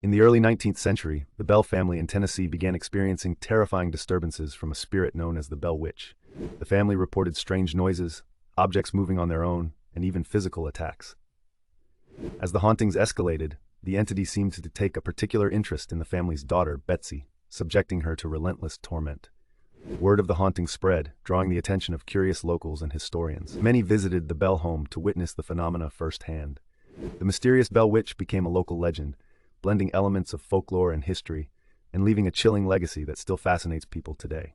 In the early 19th century, the Bell family in Tennessee began experiencing terrifying disturbances from a spirit known as the Bell Witch. The family reported strange noises, objects moving on their own, and even physical attacks. As the hauntings escalated, the entity seemed to take a particular interest in the family's daughter, Betsy, subjecting her to relentless torment. Word of the haunting spread, drawing the attention of curious locals and historians. Many visited the Bell home to witness the phenomena firsthand. The mysterious Bell Witch became a local legend, blending elements of folklore and history, and leaving a chilling legacy that still fascinates people today.